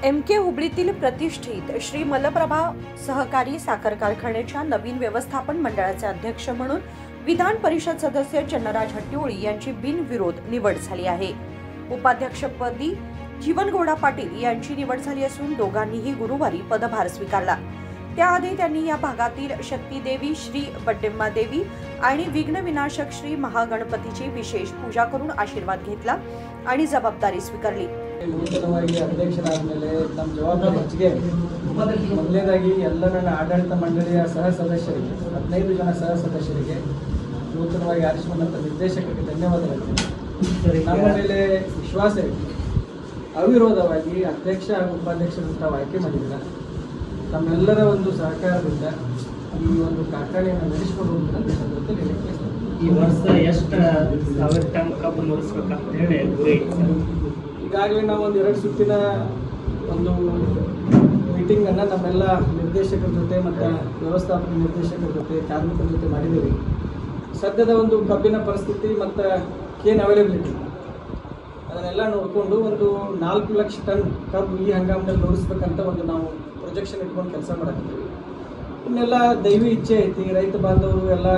MK हुबळीतील प्रतिष्ठित श्री मलप्रभा सहकारी साखर कारखान्याच्या नवीन व्यवस्थापन मंडळाचे अध्यक्ष म्हणून विधान परिषद सदस्य चन्नराज हट्टीहोळी यांची बिनविरोध निवड झाली आहे। उपाध्यक्षपदी जीवनगौडा पाटील यांची निवड झाली असून दोघांनीही गुरुवारी पदभार स्वीकारला। त्याआधी त्यांनी या भागातील शक्ती देवी श्री बड्डेम्मा देवी आणि विघ्न विनाशक श्री महागणपतीची विशेष पूजा करून आशीर्वाद घेतला आणि जबाबदारी स्वीकारली। ನೂತನವಾಗಿ ಅಧ್ಯಕ್ಷರಾದ ಮೇಲೆ ನಮ್ಮ ಜವಾಬ್ದಾರಿ ಹೆಚ್ಚಿಗೆ ಮೊದಲನೇದಾಗಿ ಎಲ್ಲ ನನ್ನ ಆಡಳಿತ ಮಂಡಳಿಯ ಸಹ ಸದಸ್ಯರಿಗೆ 15 ಜನ ಸಹ ಸದಸ್ಯರಿಗೆ ನೂತನವಾಗಿ ಆರಿಸಿಕೊಂಡಂಥ ನಿರ್ದೇಶಕರಿಗೆ ಧನ್ಯವಾದ ಹೇಳ್ತೀನಿ। ನಮ್ಮ ಮೇಲೆ ವಿಶ್ವಾಸ ಇಟ್ಟು ಅವಿರೋಧವಾಗಿ ಅಧ್ಯಕ್ಷ ಹಾಗೂ ಉಪಾಧ್ಯಕ್ಷರಂತ ಆಯ್ಕೆ ಮಾಡಿಲ್ಲ। ತಮ್ಮೆಲ್ಲರ ಒಂದು ಸಹಕಾರದಿಂದ ಈ ಒಂದು ಕಾರ್ಖಾನೆಯನ್ನು ನಡೆಸಿಕೊಂಡು ಹೋಗುವಂಥ ಸಂದರ್ಭದಲ್ಲಿ ಈ ವರ್ಷ ಎಷ್ಟು ಸಾವಿರ ಟನ್ ಕಬ್ಬು ನುರಿಸ್ಬೇಕಂತ ಹೇಳಿ ಗುರಿ ಈಗಾಗಲೇ ನಾವು ಒಂದು 2 ಸುತ್ತಿನ ಒಂದು ಮೀಟಿಂಗನ್ನು ನಮ್ಮೆಲ್ಲ ನಿರ್ದೇಶಕರ ಜೊತೆ ಮತ್ತು ವ್ಯವಸ್ಥಾಪಕ ನಿರ್ದೇಶಕರ ಜೊತೆ ಕಾರ್ಮಿಕರ ಜೊತೆ ಮಾಡಿದ್ದೀವಿ। ಸದ್ಯದ ಒಂದು ಕಬ್ಬಿನ ಪರಿಸ್ಥಿತಿ ಮತ್ತು ಏನು ಅವೈಲೇಬಿಲಿಟಿ ಅದನ್ನೆಲ್ಲ ನೋಡಿಕೊಂಡು ಒಂದು 4 ಲಕ್ಷ ಟನ್ ಕಬ್ಬು ಈ ಹಂಗಾಮದಲ್ಲಿ ನುರಿಸ್ಬೇಕಂತ ಒಂದು ನಾವು ಪ್ರೊಜೆಕ್ಷನ್ ಇಟ್ಕೊಂಡು ಕೆಲಸ ಮಾಡಕತ್ತೀವಿ। ಇನ್ನೆಲ್ಲ ದೈವಿ ಇಚ್ಛೆ ಐತಿ, ರೈತ ಬಾಂಧವರು ಎಲ್ಲ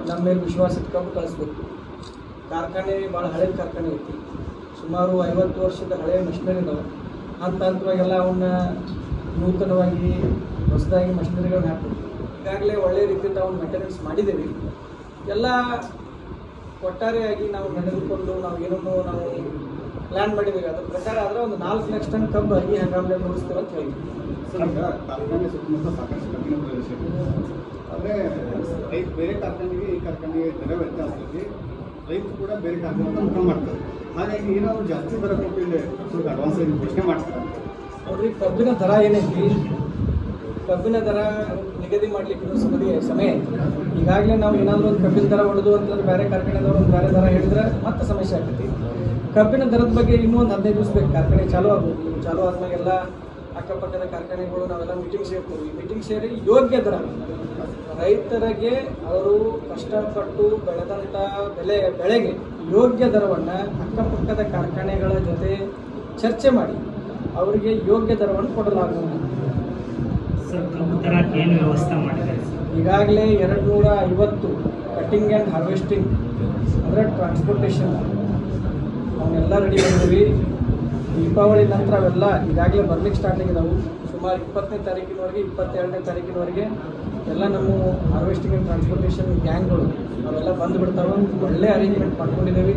ನಮ್ಮ ಮೇಲೆ ವಿಶ್ವಾಸದ ಕಬ್ಬು ಕಳಿಸ್ಬೇಕು। ಕಾರ್ಖಾನೆ ಭಾಳ ಹಳೆಯ ಕಾರ್ಖಾನೆ ಐತಿ, ಸುಮಾರು 50 ವರ್ಷದ ಹಳೆಯ ಮಷಿನರಿ ಇದಾವೆ। ಹಂತ ಹಂತವಾಗೆಲ್ಲ ಅವನ್ನ ನೂತನವಾಗಿ ಹೊಸದಾಗಿ ಮಷಿನರಿಗಳನ್ನ ಹಾಕಬೇಕು। ಈಗಾಗಲೇ ಒಳ್ಳೆಯ ರೀತಿಯಿಂದ ಅವ್ನು ಮೇಂಟೆನೆನ್ಸ್ ಮಾಡಿದ್ದೇವೆ। ಎಲ್ಲ ಒಟ್ಟಾರೆಯಾಗಿ ನಾವು ನಡೆದುಕೊಂಡು ನಾವು ಏನನ್ನು ನಾವು ಪ್ಲ್ಯಾನ್ ಮಾಡಿದ್ದೀವಿ ಅದ್ರ ಪ್ರಕಾರ ಆದರೆ ಒಂದು 4 ಲಕ್ಷ ಟನ್ ಕಬ್ಬು ಈ ಹಂಗಾಮದಲ್ಲಿ ನುಡಿಸ್ತೇವೆ ಅಂತ ಹೇಳ್ತೀವಿ। ಕಾರ್ಖಾನೆ ಸುತ್ತಮುತ್ತ ಸಾಕಷ್ಟು ಕಬ್ಬಿನ ಪ್ರದೇಶ ಆದರೆ ರೈತ ಬೇರೆ ಕಾರ್ಖಾನೆಗೆ ಈ ಕಾರ್ಖಾನೆಗೆ ದರ ವ್ಯತ್ಯಾಸ ಆಗಿ ರೈತರು ಕೂಡ ಬೇರೆ ಕಾರ್ಖಾನೆ ಮುಖ ಮಾಡ್ತಾರೆ। ಹಾಗಾಗಿ ಏನಾದ್ರು ಜಾಸ್ತಿ ದರ ಕೊಟ್ಟು ಇಲ್ಲಿ ಸ್ವಲ್ಪ ಅಡ್ವಾನ್ಸ್ ಆಗಿ ಘೋಷಣೆ ಮಾಡ್ತಾರೆ ನೋಡ್ರಿ, ಕಬ್ಬಿನ ದರ ಏನೈತಿ, ಕಬ್ಬಿನ ದರ ನಿಗದಿ ಮಾಡಲಿಕ್ಕೆ ಸಮಯ ಈಗಾಗಲೇ ನಾವು ಏನಾದರೂ ಒಂದು ಕಬ್ಬಿನ ದರ ಹೊಡೆದು ಅಂತಂದ್ರೆ ಬೇರೆ ಕಾರ್ಖಾನೆದವರು ಒಂದು ಬೇರೆ ದರ ಹೇಳಿದ್ರೆ ಮತ್ತೆ ಸಮಸ್ಯೆ ಆಗ್ತೈತಿ। ಕಬ್ಬಿನ ದರದ ಬಗ್ಗೆ ಇನ್ನೂ ಒಂದು 15 ದಿವಸ ಬೇಕು, ಕಾರ್ಖಾನೆ ಚಾಲೂ ಆಗ್ಬೋದು। ಚಾಲೂ ಆದ್ಮೇಲೆಲ್ಲ ಅಕ್ಕಪಕ್ಕದ ಕಾರ್ಖಾನೆಗಳು ನಾವೆಲ್ಲ ಮೀಟಿಂಗ್ ಸೇರ್ತೀವಿ। ಮೀಟಿಂಗ್ ಸೇರಿ ಯೋಗ್ಯ ದರ ರೈತರಿಗೆ ಅವರು ಕಷ್ಟಪಟ್ಟು ಬೆಳೆದಂಥ ಬೆಳೆಗೆ ಯೋಗ್ಯ ದರವನ್ನು ಅಕ್ಕಪಕ್ಕದ ಕಾರ್ಖಾನೆಗಳ ಜೊತೆ ಚರ್ಚೆ ಮಾಡಿ ಅವರಿಗೆ ಯೋಗ್ಯ ದರವನ್ನು ಕೊಡಲಾಗುವುದು। ಏನು ವ್ಯವಸ್ಥೆ ಮಾಡಿದ್ದಾರೆ? ಈಗಾಗಲೇ 250 ಕಟ್ಟಿಂಗ್ ಆ್ಯಂಡ್ ಹಾರ್ವೆಸ್ಟಿಂಗ್ ಅಂದರೆ ಟ್ರಾನ್ಸ್ಪೋರ್ಟೇಷನ್ ಅವನ್ನೆಲ್ಲ ರೆಡಿ ಮಾಡಿದ್ದೀವಿ। ದೀಪಾವಳಿ ನಂತರ ಅವೆಲ್ಲ ಈಗಾಗಲೇ ಬರ್ಲಿಕ್ಕೆ ಸ್ಟಾರ್ಟ್ ಆಗಿದ್ದಾವೆ। ಸುಮಾರು 20ನೇ ತಾರೀಕಿನವರೆಗೆ 22ನೇ ತಾರೀಕಿನವರೆಗೆ ಎಲ್ಲ ನಮ್ಮ ಹಾರ್ವೆಸ್ಟಿಂಗ್ ಆ್ಯಂಡ್ ಟ್ರಾನ್ಸ್ಪೋರ್ಟೇಷನ್ ಗ್ಯಾಂಗ್ಗಳು ಅವೆಲ್ಲ ಬಂದುಬಿಡ್ತಾವೆ। ಒಳ್ಳೆ ಅರೇಂಜ್ಮೆಂಟ್ ಮಾಡ್ಕೊಂಡಿದ್ದೇವೆ।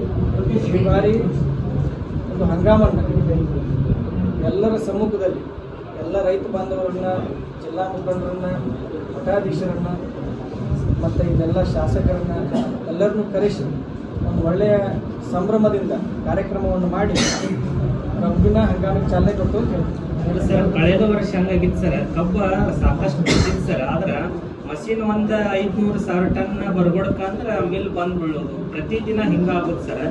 ಈ ಬಾರಿ ಒಂದು ಹಂಗಾಮನ್ನು ಎಲ್ಲರ ಸಮ್ಮುಖದಲ್ಲಿ ಎಲ್ಲ ರೈತ ಬಾಂಧವರನ್ನ, ಜಿಲ್ಲಾ ಮುಖಂಡರನ್ನ, ಮಠಾಧೀಶರನ್ನ ಮತ್ತು ಇದೆಲ್ಲ ಶಾಸಕರನ್ನ ಎಲ್ಲರನ್ನೂ ಕರೆಸಿ ಒಂದು ಒಳ್ಳೆಯ ಸಂಭ್ರಮದಿಂದ ಕಾರ್ಯಕ್ರಮವನ್ನು ಮಾಡಿ ಕಬ್ಬಿನ ಹಂಗಾಮಿಗೆ ಚಾಲನೆ ಕೊಟ್ಟು ಅಂತ ಹೇಳ್ತೀವಿ। ಸರ್, ಕಳೆದ ವರ್ಷ ಹಂಗಾಗಿತ್ತು ಸರ್, ಕಬ್ಬು ಸಾಕಷ್ಟು ಬಿದ್ದಿತ್ತು ಸರ್, ಆದ್ರೆ ಮಷೀನ್ ಒಂದು 500,000 ಟನ್ ಬರ್ಗೊಡ್ಕಂದ್ರೆ ಮಿಲ್ ಬಂದು ಬೀಳೋದು ಪ್ರತಿದಿನ ಹಿಂಗಾಗುತ್ತೆ ಸರ್।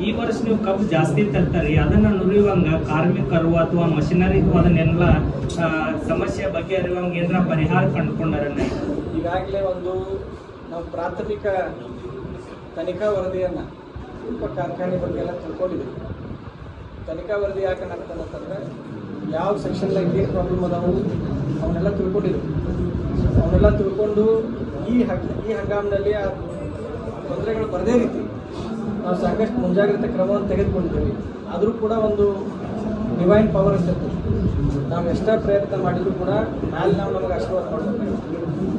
ಈ ವರ್ಷ ನೀವು ಕಬ್ಬು ಜಾಸ್ತಿ ತರ್ತಾರೆ, ಅದನ್ನು ನುರಿಯುವಂಗೆ ಕಾರ್ಮಿಕರು ಅಥವಾ ಮಷಿನರಿಗೂ ಅದನ್ನೆಲ್ಲ ಸಮಸ್ಯೆ ಬಗೆಹರಿಯುವಂಗೆ ಏನಾರ ಪರಿಹಾರ ಕಂಡುಕೊಂಡಾರೆ? ಈಗಾಗಲೇ ಒಂದು ನಾವು ಪ್ರಾಥಮಿಕ ತನಿಖಾ ವರದಿಯನ್ನು ಸ್ವಲ್ಪ ಕಾರ್ಖಾನೆ ಬಗ್ಗೆ ಎಲ್ಲ ತಿಳ್ಕೊಂಡಿದ್ದೀವಿ। ತನಿಖಾ ವರದಿ ಯಾಕೆ ಅಂತಂದ್ರೆ ಯಾವ ಸೆಕ್ಷನ್ದಾಗ ಏನು ಪ್ರಾಬ್ಲಮ್ ಅದಾವು ಅವನ್ನೆಲ್ಲ ತಿಳ್ಕೊಂಡಿದ್ದೀವಿ। ಅವನ್ನೆಲ್ಲ ತಿಳ್ಕೊಂಡು ಈ ಹಂಗಾಮಿನಲ್ಲಿ ಆ ತೊಂದರೆಗಳು ಬರದೇ ರೀತಿ ನಾವು ಸಾಕಷ್ಟು ಮುಂಜಾಗ್ರತೆ ಕ್ರಮವನ್ನು ತೆಗೆದುಕೊಂಡಿದ್ದೀವಿ। ಆದರೂ ಕೂಡ ಒಂದು ಡಿವೈನ್ ಪವರ್ ಅಂತ ನಾವು ಎಷ್ಟೇ ಪ್ರಯತ್ನ ಮಾಡಿದರೂ ಕೂಡ ಮ್ಯಾಲೆ ನಾವು ನಮಗೆ ಆಶೀರ್ವಾದ ಮಾಡಬೇಕು,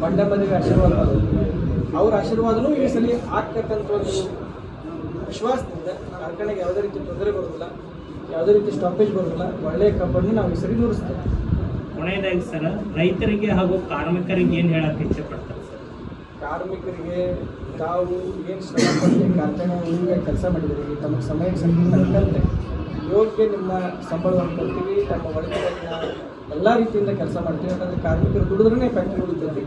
ಬಂಡಮದಿಗೆ ಆಶೀರ್ವಾದ ಮಾಡೋದು, ಅವ್ರ ಆಶೀರ್ವಾದನೂ ಈ ಸಲ ಆಗ್ತಕ್ಕಂಥ ಒಂದು ವಿಶ್ವಾಸದಿಂದ ಕಾರ್ಖಾನೆಗೆ ಯಾವುದೇ ರೀತಿ ತೊಂದರೆ ಬರೋದಿಲ್ಲ, ಯಾವುದೇ ರೀತಿ ಸ್ಟಾಪೇಜ್ ಬರೋದಿಲ್ಲ, ಒಳ್ಳೆಯ ಕಬ್ಬನ್ನು ನಾವು ಈ ಸರಿ ನುರಿಸ್ತೇವೆ। ಕೊನೆಯದಾಗಿ ಸರ್, ರೈತರಿಗೆ ಹಾಗೂ ಕಾರ್ಮಿಕರಿಗೆ ಏನು ಹೇಳಕ್ಕೆ ಇಚ್ಛೆ ಪಡ್ತಾರೆ ಸರ್? ಕಾರ್ಮಿಕರಿಗೆ ತಾವು ಏನು ಶ್ರಮಪಟ್ಟು ಕಾರ್ಖಾನೆ ಉಳಿಗೆ ಕೆಲಸ ಮಾಡಿದ್ದೀರಿ, ತಮ್ಮ ಸಮಯಕ್ಕೆ ಸಂಬಂಧಪಟ್ಟಂತೆ ಯೋಗ್ಯ ನಿಮ್ಮ ಸಂಬಳವನ್ನು ಕೊಡ್ತೀವಿ, ತಮ್ಮ ಒಳಗಿನ ಎಲ್ಲ ರೀತಿಯಿಂದ ಕೆಲಸ ಮಾಡ್ತೀವಿ। ಯಾಕಂದರೆ ಕಾರ್ಮಿಕರು ದುಡಿದ್ರೇ ಫ್ಯಾಕ್ಟ್ರಿ ಉಳಿತೈತಿ।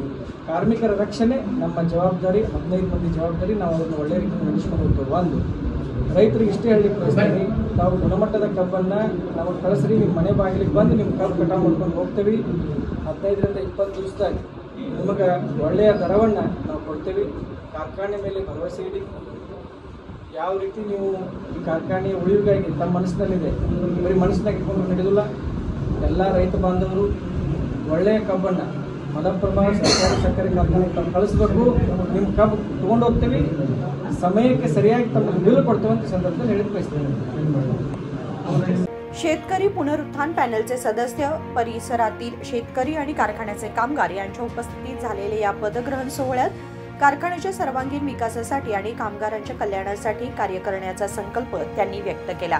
ಕಾರ್ಮಿಕರ ರಕ್ಷಣೆ ನಮ್ಮ ಜವಾಬ್ದಾರಿ, 15 ಮಂದಿ ಜವಾಬ್ದಾರಿ, ನಾವು ಅದನ್ನು ಒಳ್ಳೆ ರೀತಿಯಿಂದ ನಡೆಸ್ಕೊಂಡು ಹೋಗ್ತೇವೆ। ಒಂದು ರೈತರಿಗೆ ಇಷ್ಟೇ ಹೇಳಲಿಕ್ಕೆ ಬಯಸ್ತೀನಿ, ನಾವು ಗುಣಮಟ್ಟದ ಕಬ್ಬನ್ನು ನಾವು ಕಳಿಸ್ರಿ, ನಿಮ್ಮ ಮನೆ ಬಾಗಿಲಿಗೆ ಬಂದು ನಿಮ್ಮ ಕಬ್ಬು ಕಟಾವು ಮಾಡ್ಕೊಂಡು ಹೋಗ್ತೇವೆ। 15ರಿಂದ 20 ದಿವಸದಾಗ ನಿಮಗೆ ಒಳ್ಳೆಯ ದರವನ್ನು ನಾವು ಕೊಡ್ತೇವೆ। ಕಾರ್ಖಾನೆ ಮೇಲೆ ಭರವಸೆ ಇಡಿ। ಯಾವ ರೀತಿ ನೀವು ಈ ಕಾರ್ಖಾನೆ ಉಳಿವಿಗಾಗಿ ತಮ್ಮ ಮನಸ್ಸಿನಲ್ಲಿದೆ, ಬರೀ ಮನಸ್ಸಿನಾಗ ಇಟ್ಕೊಂಡು ನಡೆಯೋದಿಲ್ಲ, ಎಲ್ಲ ರೈತ ಬಾಂಧವರು ಒಳ್ಳೆಯ ಕಬ್ಬನ್ನು ಮಲಪ್ರಭಾ ಸರ್ಕಾರಿ ಸಕ್ಕರೆ ಕಾರ್ಖಾನೆಗೆ ತಾವು ಕಳಿಸ್ಬೇಕು. ನಿಮ್ಮ ಕಬ್ಬು ತೊಗೊಂಡು ಹೋಗ್ತೀವಿ, ಸಮಯಕ್ಕೆ ಸರಿಯಾಗಿ ತಮಗೆ ಬಿಲ್ ಕೊಡ್ತೇವೆ ಅಂತ ಸಂದರ್ಭದಲ್ಲಿ ಹೇಳಿದ ಬಯಸ್ತೇನೆ. शेतकरी पुनरुत्थान पॅनलचे सदस्य, परिसरातील शेतकरी आणि कारखान्याचे कामगार यांच्या उपस्थितीत झालेल्या या पदग्रहण सोहळ्यात कारखान्याच्या सर्वांगीण विकासासाठी आणि कामगारांच्या कल्याणासाठी कार्य करण्याचा संकल्प त्यांनी व्यक्त केला.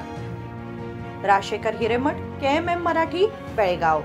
राजेकर हिरेमठ, KMM मराठी, बेळगाव.